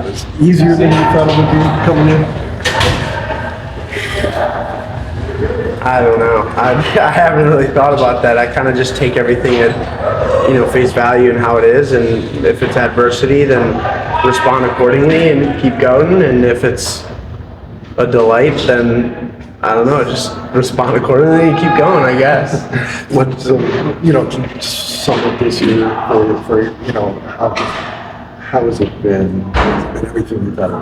It's easier than you thought it would be coming in? I don't know. I haven't really thought about that. I kind of just take everything at face value and how it is, and if it's adversity, then respond accordingly and keep going. And if it's a delight, then I don't know, just respond accordingly and keep going, I guess. What sum up this year for how has it been and everything you've done?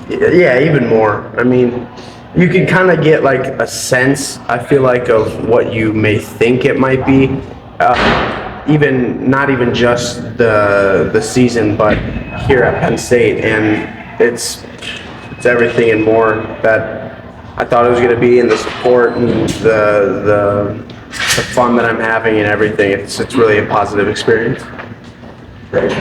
Yeah, even more. I mean, you can kind of get like a sense, I feel like, of what you may think it might be. Not even just the season, but here at Penn State, and it's everything and more that I thought it was going to be, and the support and the fun that I'm having and everything. It's really a positive experience.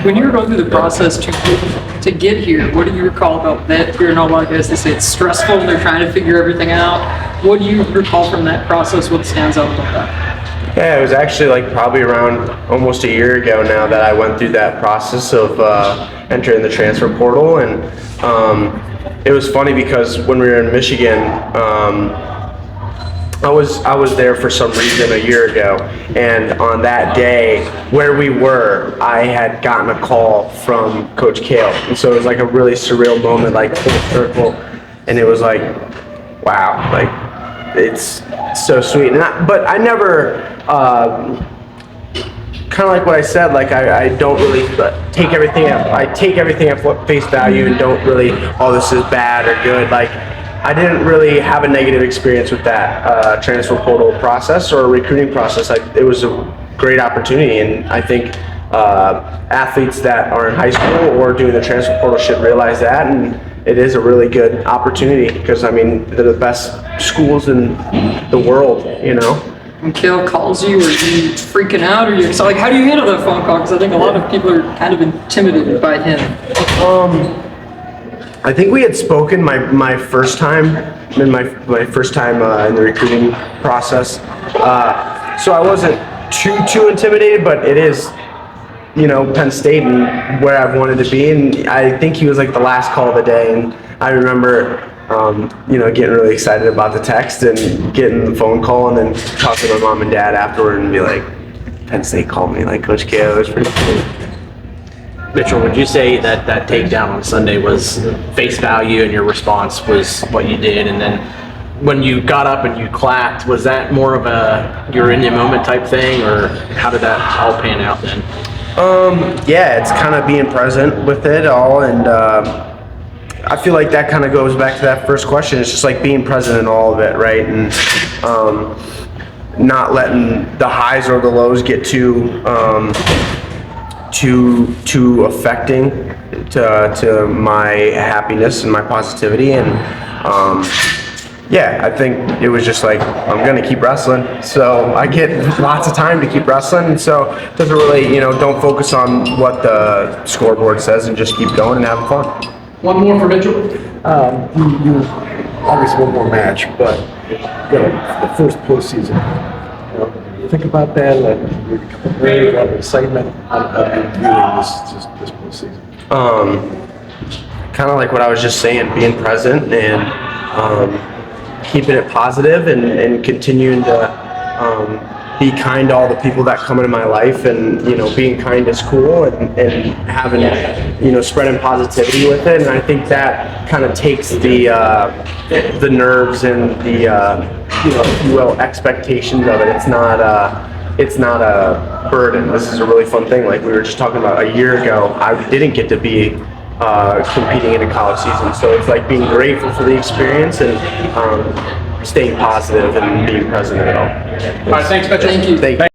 When you were going through the process to get here, what do you recall about that? Hearing all about guys, they say it's stressful and they're trying to figure everything out. What do you recall from that process? What stands out about that? Yeah, it was actually like probably around almost a year ago now that I went through that process of entering the transfer portal, and it was funny because when we were in Michigan, I was there for some reason a year ago, and on that day where we were, I had gotten a call from Coach Cael, and so it was like a really surreal moment, like full circle, and it was like, wow, like it's so sweet. But I never, kind of like what I said, like I don't really take everything at face value and don't really, oh, this is bad or good. Like, I didn't really have a negative experience with that transfer portal process or recruiting process. It was a great opportunity, and I think athletes that are in high school or doing the transfer portal should realize that, and it is a really good opportunity because, I mean, they're the best schools in the world, When Cael calls you, are you freaking out, or you like? How do you handle that phone call? Because I think a lot of people are kind of intimidated by him. I think we had spoken my first time in in the recruiting process, so I wasn't too intimidated. But it is, Penn State and where I've wanted to be, and I think he was like the last call of the day, and I remember getting really excited about the text and getting the phone call, and then talking to my mom and dad afterward and be like, Penn State called me, like Coach Cael. It was pretty cool. Mitchell, would you say that takedown on Sunday was face value and your response was what you did? And then when you got up and you clapped, was that more of a you're in the moment type thing, or how did that all pan out then? Yeah, it's kind of being present with it all, and I feel like that kind of goes back to that first question. It's just like being present in all of it, right? And not letting the highs or the lows get too affecting to my happiness and my positivity. And I think it was just like, I'm gonna keep wrestling, so I get lots of time to keep wrestling, and so it doesn't really, don't focus on what the scoreboard says and just keep going and having fun. One more for Mitchell. You obviously one more match, but the first postseason. Think about that. A lot of excitement. How do you viewing this postseason? Kind of like what I was just saying, being present and keeping it positive and continuing to be kind to all the people that come into my life, and being kind is cool, and having spreading positivity with it. And I think that kind of takes the nerves and the if you will, expectations of it. It's not a burden. This is a really fun thing. Like we were just talking about a year ago, I didn't get to be competing in a college season, so it's like being grateful for the experience and staying positive and being present at all. All right, thanks, Mitchell. Thank you.